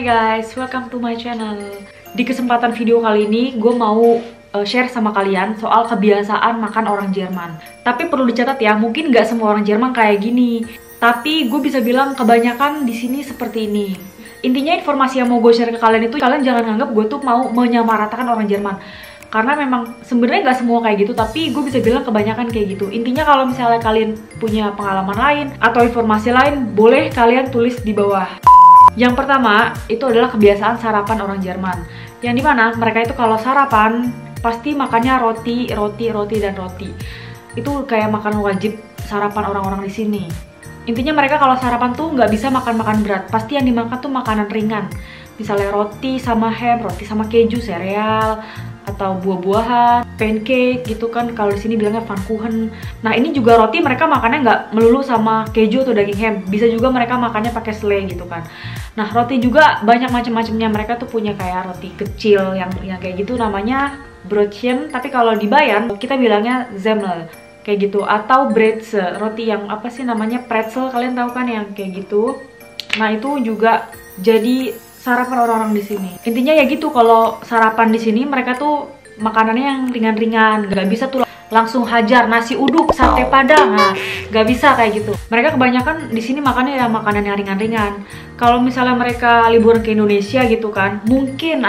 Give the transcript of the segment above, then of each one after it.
Hai guys, welcome to my channel. Di kesempatan video kali ini gue mau share sama kalian soal kebiasaan makan orang Jerman. Tapi perlu dicatat ya, mungkin nggak semua orang Jerman kayak gini. Tapi gue bisa bilang kebanyakan di sini seperti ini. Intinya informasi yang mau gue share ke kalian itu, kalian jangan anggap gue tuh mau menyamaratakan orang Jerman. Karena memang sebenarnya nggak semua kayak gitu, tapi gue bisa bilang kebanyakan kayak gitu. Intinya kalau misalnya kalian punya pengalaman lain atau informasi lain, boleh kalian tulis di bawah. Yang pertama, itu adalah kebiasaan sarapan orang Jerman. Yang dimana mereka itu kalau sarapan, pasti makannya roti, dan roti. Itu kayak makanan wajib sarapan orang-orang di sini. Intinya mereka kalau sarapan tuh nggak bisa makan-makan berat. Pasti yang dimakan tuh makanan ringan. Misalnya roti sama ham, roti sama keju, sereal, atau buah-buahan, pancake gitu kan, kalau di sini bilangnya pfannkuchen. Nah ini juga roti mereka makannya nggak melulu sama keju atau daging ham, bisa juga mereka makannya pakai selai gitu kan. Nah roti juga banyak macam-macamnya, mereka tuh punya kayak roti kecil yang kayak gitu namanya Brötchen, tapi kalau di Bayern kita bilangnya Semmel kayak gitu, atau Brezel, roti yang apa sih namanya, pretzel, kalian tahu kan yang kayak gitu. Nah itu juga jadi sarapan orang-orang di sini. Intinya ya gitu, kalau sarapan di sini mereka tuh makanannya yang ringan-ringan, nggak bisa tuh langsung hajar nasi uduk, sate padang, nah nggak bisa kayak gitu. Mereka kebanyakan di sini makannya ya makanan yang ringan-ringan. Kalau misalnya mereka liburan ke Indonesia gitu kan, mungkin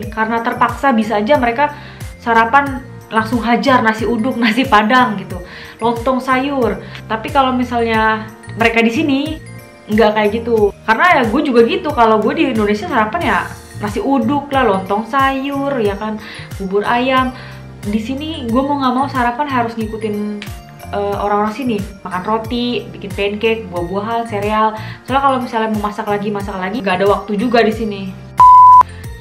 karena terpaksa bisa aja mereka sarapan langsung hajar nasi uduk, nasi padang gitu, lontong sayur. Tapi kalau misalnya mereka di sini nggak kayak gitu, karena ya gue juga gitu. Kalau gue di Indonesia sarapan ya nasi uduk lah, lontong sayur ya kan, bubur ayam. Di sini gue mau nggak mau sarapan harus ngikutin orang-orang sini, makan roti, bikin pancake, buah-buahan, sereal. Soalnya kalau misalnya mau masak lagi nggak ada waktu juga di sini.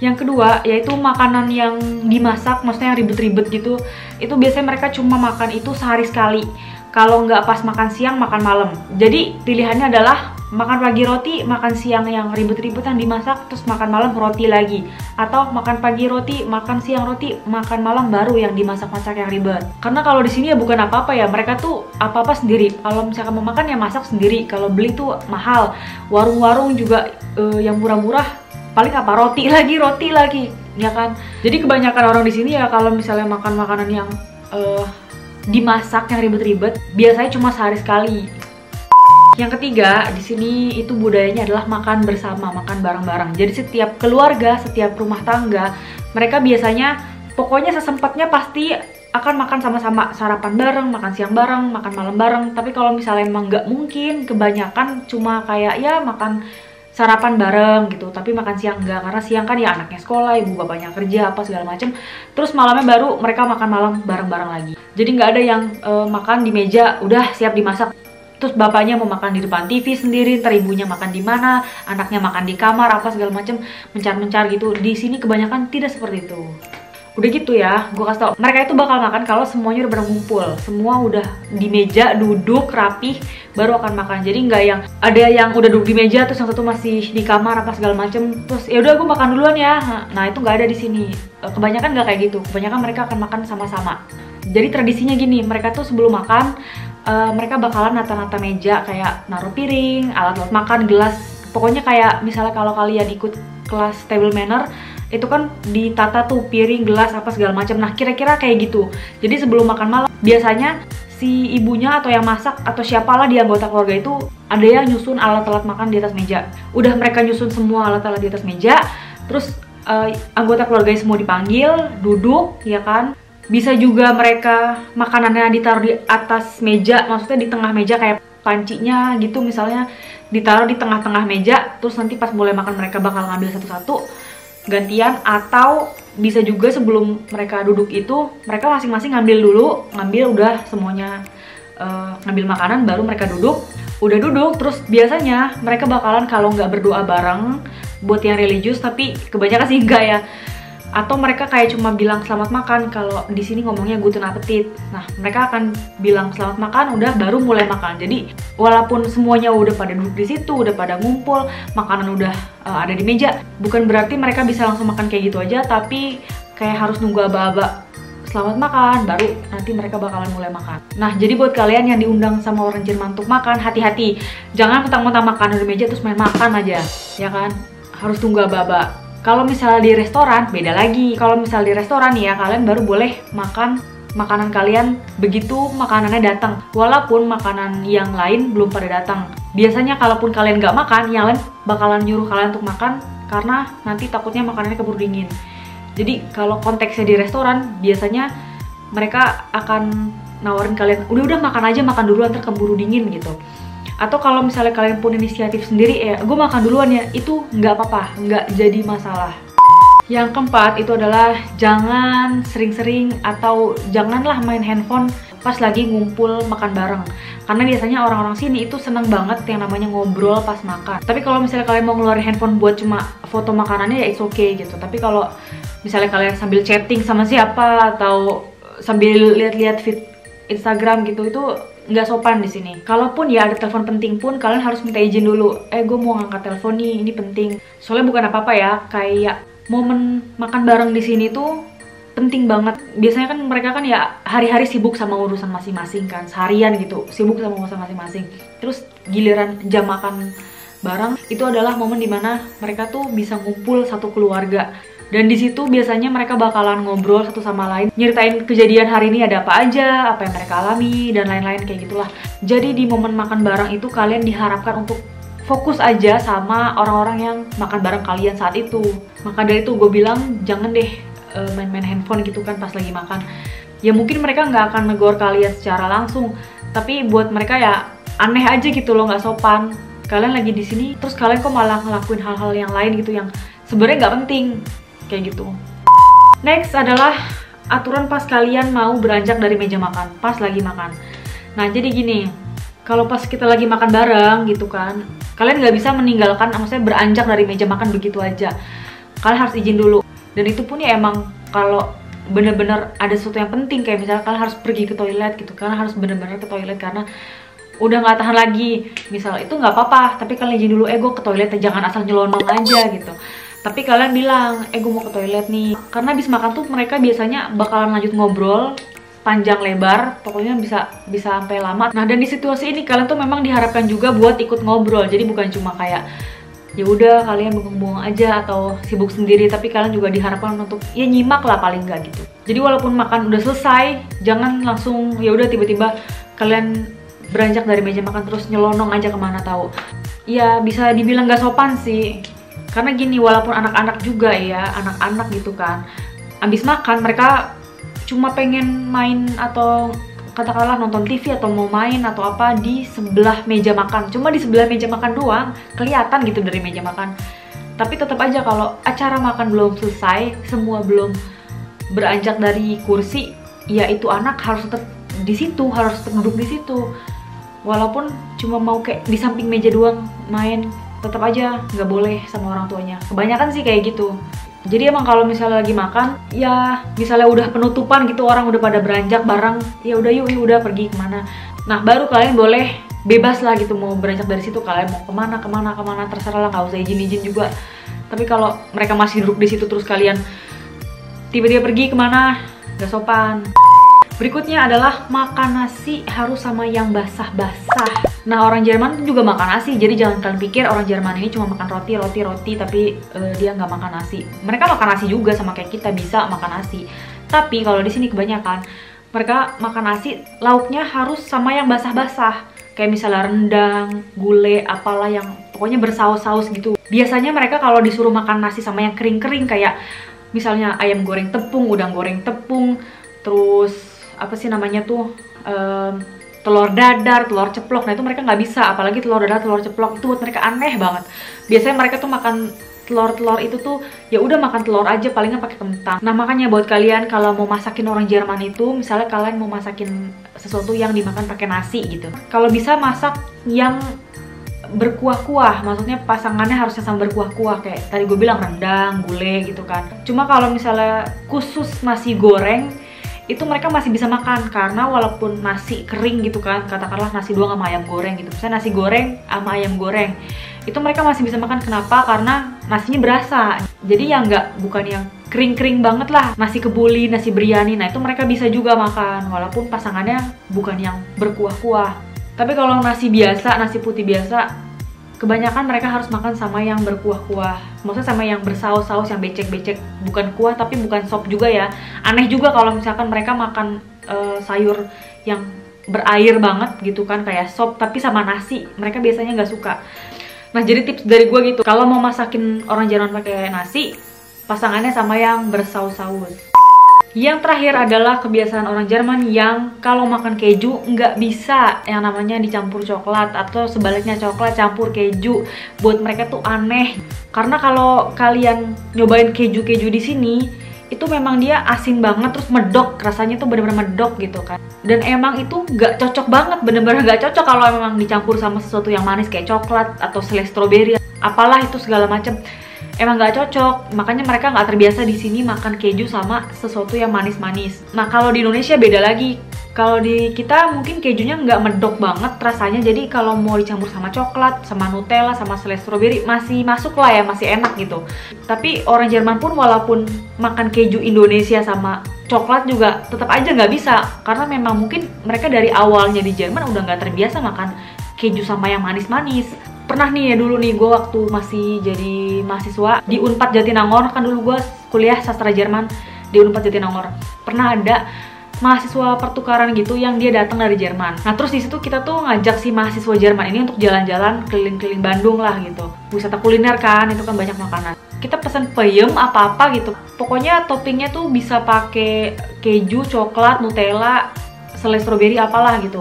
Yang kedua yaitu makanan yang dimasak, maksudnya yang ribet-ribet gitu. Itu biasanya mereka cuma makan itu sehari sekali. Kalau nggak pas makan siang, makan malam. Jadi pilihannya adalah makan pagi roti, makan siang yang ribet-ribet yang dimasak, terus makan malam roti lagi. Atau makan pagi roti, makan siang roti, makan malam baru yang dimasak-masak yang ribet. Karena kalau di sini ya bukan apa-apa ya, mereka tuh apa-apa sendiri. Kalau misalkan mau makan ya masak sendiri, kalau beli tuh mahal. Warung-warung juga yang murah-murah, paling apa, roti lagi, ya kan. Jadi kebanyakan orang di sini ya kalau misalnya makan makanan yang dimasak yang ribet-ribet, biasanya cuma sehari sekali. Yang ketiga, di sini itu budayanya adalah makan bersama, makan bareng-bareng. Jadi setiap keluarga, setiap rumah tangga, mereka biasanya pokoknya sesempatnya pasti akan makan sama-sama, sarapan bareng, makan siang bareng, makan malam bareng. Tapi kalau misalnya emang nggak mungkin, kebanyakan cuma kayak ya makan sarapan bareng gitu, tapi makan siang enggak, karena siang kan ya anaknya sekolah, ibu bapaknya kerja apa segala macem. Terus malamnya baru mereka makan malam bareng-bareng lagi. Jadi nggak ada yang makan di meja udah siap dimasak, terus bapaknya mau makan di depan TV sendiri, ntar ibunya makan di mana, anaknya makan di kamar apa segala macem, mencar-mencar gitu. Di sini kebanyakan tidak seperti itu. Udah gitu ya, gue kasih tau, mereka itu bakal makan kalau semuanya udah pada ngumpul, semua udah di meja, duduk rapih, baru akan makan. Jadi nggak yang ada yang udah duduk di meja terus yang satu masih di kamar apa segala macem, terus ya udah gue makan duluan ya. Nah itu nggak ada di sini. Kebanyakan nggak kayak gitu. Kebanyakan mereka akan makan sama-sama. Jadi tradisinya gini, mereka tuh sebelum makan mereka bakalan nata-nata meja, kayak naruh piring, alat-alat makan, gelas. Pokoknya kayak misalnya kalau kalian ikut kelas table manner, itu kan ditata tuh piring, gelas, apa segala macam. Nah kira-kira kayak gitu. Jadi sebelum makan malam biasanya si ibunya atau yang masak atau siapalah di anggota keluarga itu ada yang nyusun alat-alat makan di atas meja. Udah mereka nyusun semua alat-alat di atas meja, terus anggota keluarga semua dipanggil, duduk ya kan. Bisa juga mereka makanannya ditaruh di atas meja, maksudnya di tengah meja kayak pancinya gitu misalnya, ditaruh di tengah-tengah meja. Terus nanti pas mulai makan mereka bakal ngambil satu-satu gantian, atau bisa juga sebelum mereka duduk itu mereka masing-masing ngambil udah semuanya ngambil makanan, baru mereka duduk. Udah duduk terus biasanya mereka bakalan kalau nggak berdoa bareng buat yang religius, tapi kebanyakan sih enggak ya, atau mereka kayak cuma bilang selamat makan. Kalau di sini ngomongnya guten appetit. Nah mereka akan bilang selamat makan, udah baru mulai makan. Jadi walaupun semuanya udah pada duduk di situ, udah pada ngumpul, makanan udah ada di meja, bukan berarti mereka bisa langsung makan kayak gitu aja, tapi kayak harus nunggu aba-aba selamat makan baru nanti mereka bakalan mulai makan. Nah jadi buat kalian yang diundang sama orang Jerman untuk makan, hati-hati, jangan mentang-mentang makan di meja terus main makan aja, ya kan. harus tunggu aba-aba. Kalau misalnya di restoran beda lagi. Kalau misalnya di restoran ya, kalian baru boleh makan makanan kalian begitu makanannya datang. Walaupun makanan yang lain belum pada datang. Biasanya kalaupun kalian nggak makan, yang lain bakalan nyuruh kalian untuk makan karena nanti takutnya makanannya keburu dingin. Jadi kalau konteksnya di restoran, biasanya mereka akan nawarin kalian, udah makan aja, makan duluan ntar keburu dingin gitu. Atau kalau misalnya kalian pun inisiatif sendiri, ya gue makan duluan ya, itu nggak apa-apa, nggak jadi masalah. Yang keempat itu adalah jangan sering-sering atau janganlah main handphone pas lagi ngumpul makan bareng. Karena biasanya orang-orang sini itu seneng banget yang namanya ngobrol pas makan. Tapi kalau misalnya kalian mau ngeluarin handphone buat cuma foto makanannya ya it's okay gitu. Tapi kalau misalnya kalian sambil chatting sama siapa atau sambil lihat-lihat feed Instagram gitu, itu nggak sopan di sini. Kalaupun ya ada telepon penting pun kalian harus minta izin dulu. Gue mau ngangkat telepon nih, ini penting. Soalnya bukan apa-apa ya, kayak momen makan bareng di sini tuh penting banget. Biasanya kan mereka kan ya hari-hari sibuk sama urusan masing-masing kan, seharian gitu sibuk sama urusan masing-masing. Terus giliran jam makan bareng itu adalah momen dimana mereka tuh bisa ngumpul satu keluarga. Dan di situ biasanya mereka bakalan ngobrol satu sama lain, nyeritain kejadian hari ini ada apa aja, apa yang mereka alami, dan lain-lain kayak gitulah. Jadi di momen makan bareng itu kalian diharapkan untuk fokus aja sama orang-orang yang makan bareng kalian saat itu. Maka dari itu gue bilang jangan deh main-main handphone gitu kan pas lagi makan. Ya mungkin mereka nggak akan negor kalian secara langsung, tapi buat mereka ya aneh aja gitu loh, nggak sopan. Kalian lagi di sini terus kalian kok malah ngelakuin hal-hal yang lain gitu yang sebenarnya nggak penting. Kayak gitu. Next adalah aturan pas kalian mau beranjak dari meja makan, pas lagi makan. Nah jadi gini, kalau pas kita lagi makan bareng gitu kan, kalian nggak bisa meninggalkan, maksudnya beranjak dari meja makan begitu aja. Kalian harus izin dulu. Dan itu pun ya emang kalau bener-bener ada sesuatu yang penting, kayak misalnya kalian harus pergi ke toilet gitu, kalian harus bener-bener ke toilet karena udah nggak tahan lagi. Misal itu nggak apa-apa, tapi kalian izin dulu, gue ke toilet, jangan asal nyelonong aja gitu. Tapi kalian bilang, gue mau ke toilet nih. Karena habis makan tuh mereka biasanya bakalan lanjut ngobrol panjang lebar, pokoknya bisa sampai lama. Nah, dan di situasi ini kalian tuh memang diharapkan juga buat ikut ngobrol. Jadi bukan cuma kayak ya udah kalian bengong-bengong aja atau sibuk sendiri, tapi kalian juga diharapkan untuk ya nyimak lah paling nggak gitu. Jadi walaupun makan udah selesai, jangan langsung ya udah tiba-tiba kalian beranjak dari meja makan terus nyelonong aja kemana tahu. Ya bisa dibilang nggak sopan sih. Karena gini, walaupun anak-anak juga ya, anak-anak gitu kan, abis makan mereka cuma pengen main atau katakanlah nonton TV atau mau main atau apa di sebelah meja makan. Cuma di sebelah meja makan doang, kelihatan gitu dari meja makan. Tapi tetap aja kalau acara makan belum selesai, semua belum beranjak dari kursi, ya itu anak harus tetap di situ, harus tetap duduk di situ. Walaupun cuma mau kayak di samping meja doang main, tetap aja nggak boleh sama orang tuanya. Kebanyakan sih kayak gitu. Jadi emang kalau misalnya lagi makan, ya misalnya udah penutupan gitu, orang udah pada beranjak bareng, ya udah yuk udah pergi kemana. Nah baru kalian boleh bebas lah gitu mau beranjak dari situ, kalian mau kemana terserah lah, nggak usah izin juga. Tapi kalau mereka masih duduk di situ terus kalian tiba-tiba pergi kemana, nggak sopan. Berikutnya adalah makan nasi harus sama yang basah-basah. Nah orang Jerman tuh juga makan nasi, jadi jangan kalian pikir orang Jerman ini cuma makan roti tapi dia nggak makan nasi. Mereka makan nasi juga sama kayak kita, bisa makan nasi. Tapi kalau di sini kebanyakan mereka makan nasi lauknya harus sama yang basah-basah, kayak misalnya rendang, gulai, apalah yang pokoknya bersaus-saus gitu. Biasanya mereka kalau disuruh makan nasi sama yang kering-kering kayak misalnya ayam goreng tepung, udang goreng tepung, terus apa sih namanya tuh telur dadar, telur ceplok. Nah itu mereka nggak bisa, apalagi telur dadar, telur ceplok itu buat mereka aneh banget. Biasanya mereka tuh makan telur itu tuh ya udah makan telur aja, palingnya pakai kentang. Nah makanya buat kalian kalau mau masakin orang Jerman itu, misalnya kalian mau masakin sesuatu yang dimakan pakai nasi gitu, kalau bisa masak yang berkuah-kuah, maksudnya pasangannya harusnya sama berkuah-kuah, kayak tadi gue bilang rendang, gulai gitu kan. Cuma kalau misalnya khusus nasi goreng itu mereka masih bisa makan, karena walaupun nasi kering gitu kan, katakanlah nasi doang sama ayam goreng gitu, misalnya nasi goreng sama ayam goreng, itu mereka masih bisa makan. Kenapa? Karena nasinya berasa, jadi ya bukan yang kering-kering banget lah, nasi kebuli, nasi biryani. Nah itu mereka bisa juga makan, walaupun pasangannya bukan yang berkuah-kuah. Tapi kalau nasi biasa, nasi putih biasa, kebanyakan mereka harus makan sama yang berkuah-kuah, maksudnya sama yang bersaus-saus, yang becek-becek, bukan kuah tapi bukan sop juga ya. Aneh juga kalau misalkan mereka makan sayur yang berair banget gitu kan, kayak sop tapi sama nasi, mereka biasanya nggak suka. Nah jadi tips dari gue gitu, kalau mau masakin orang Jerman pakai nasi, pasangannya sama yang bersaus-saus. Yang terakhir adalah kebiasaan orang Jerman yang kalau makan keju nggak bisa yang namanya dicampur coklat, atau sebaliknya coklat campur keju. Buat mereka tuh aneh, karena kalau kalian nyobain keju-keju di sini itu memang dia asin banget, terus medok, rasanya tuh bener-bener medok gitu kan. Dan emang itu nggak cocok banget, bener-bener nggak cocok kalau memang dicampur sama sesuatu yang manis kayak coklat atau selai stroberi, apalah itu segala macem. Emang nggak cocok, makanya mereka nggak terbiasa di sini makan keju sama sesuatu yang manis-manis. Nah kalau di Indonesia beda lagi. Kalau di kita mungkin kejunya nggak medok banget rasanya, jadi kalau mau dicampur sama coklat, sama Nutella, sama selai stroberi masih masuk lah ya, masih enak gitu. Tapi orang Jerman pun walaupun makan keju Indonesia sama coklat juga tetap aja nggak bisa, karena memang mungkin mereka dari awalnya di Jerman udah nggak terbiasa makan keju sama yang manis-manis. Pernah nih ya dulu nih, gue waktu masih jadi mahasiswa di Unpad Jatinangor, kan dulu gue kuliah sastra Jerman di Unpad Jatinangor. Pernah ada mahasiswa pertukaran gitu yang dia datang dari Jerman. Nah terus di situ kita tuh ngajak si mahasiswa Jerman ini untuk jalan-jalan keliling-keliling Bandung lah gitu. Wisata kuliner kan, itu kan banyak makanan. Kita pesen peyem apa-apa gitu. Pokoknya toppingnya tuh bisa pakai keju, coklat, Nutella, selai stroberi apalah gitu.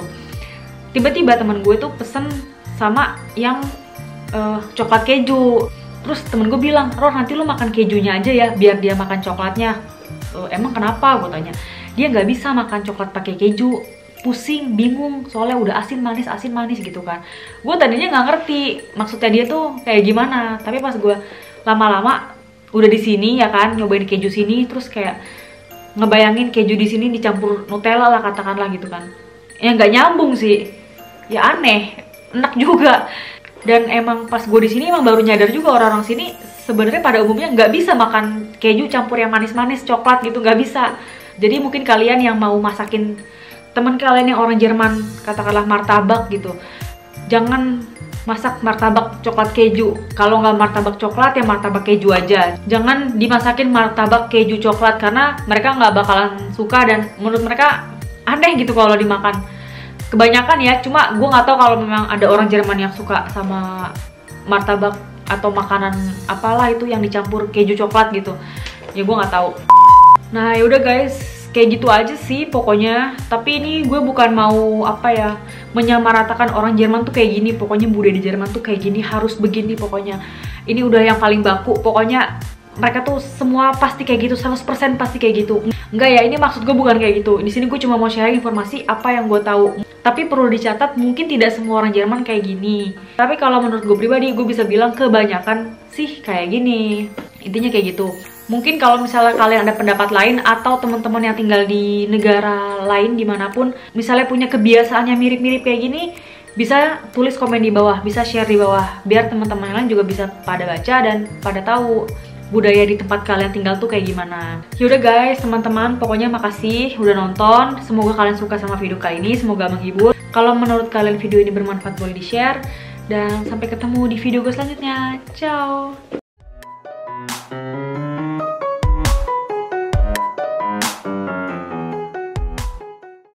Tiba-tiba temen gue tuh pesen sama yang coklat keju. Terus temen gue bilang, "Ror, nanti lu makan kejunya aja ya, biar dia makan coklatnya." Emang kenapa? Gue tanya. Dia nggak bisa makan coklat pakai keju, pusing, bingung, soalnya udah asin manis gitu kan. Gue tadinya nggak ngerti maksudnya dia tuh kayak gimana, tapi pas gue lama-lama udah di sini ya kan, nyobain keju sini, terus kayak ngebayangin keju di sini dicampur Nutella lah katakanlah gitu kan. Ya nggak nyambung sih, ya aneh, enak juga. Dan emang pas gue di sini emang baru nyadar juga orang-orang sini sebenarnya pada umumnya nggak bisa makan keju campur yang manis-manis, coklat gitu, nggak bisa. Jadi mungkin kalian yang mau masakin teman kalian yang orang Jerman, katakanlah martabak gitu, jangan masak martabak coklat keju. Kalau nggak martabak coklat ya martabak keju aja. Jangan dimasakin martabak keju coklat, karena mereka nggak bakalan suka dan menurut mereka aneh gitu kalau dimakan. Kebanyakan ya, cuma gue nggak tahu kalau memang ada orang Jerman yang suka sama martabak atau makanan apalah itu yang dicampur keju coklat gitu. Ya gue nggak tahu. Nah yaudah guys, kayak gitu aja sih pokoknya. Tapi ini gue bukan mau apa ya, menyamaratakan orang Jerman tuh kayak gini. Pokoknya budaya di Jerman tuh kayak gini, harus begini pokoknya. Ini udah yang paling baku. Pokoknya mereka tuh semua pasti kayak gitu, 100% pasti kayak gitu. Enggak ya, ini maksud gue bukan kayak gitu. Di sini gue cuma mau share informasi apa yang gue tahu. Tapi perlu dicatat, mungkin tidak semua orang Jerman kayak gini. Tapi kalau menurut gue pribadi, gue bisa bilang kebanyakan sih kayak gini. Intinya kayak gitu. Mungkin kalau misalnya kalian ada pendapat lain, atau teman-teman yang tinggal di negara lain dimanapun, misalnya punya kebiasaan yang mirip-mirip kayak gini, bisa tulis komen di bawah, bisa share di bawah, biar teman-teman lain juga bisa pada baca dan pada tahu budaya di tempat kalian tinggal tuh kayak gimana. Yaudah guys, teman-teman, pokoknya makasih udah nonton. Semoga kalian suka sama video kali ini, semoga menghibur. Kalau menurut kalian video ini bermanfaat, boleh di-share. Dan sampai ketemu di video gue selanjutnya. Ciao!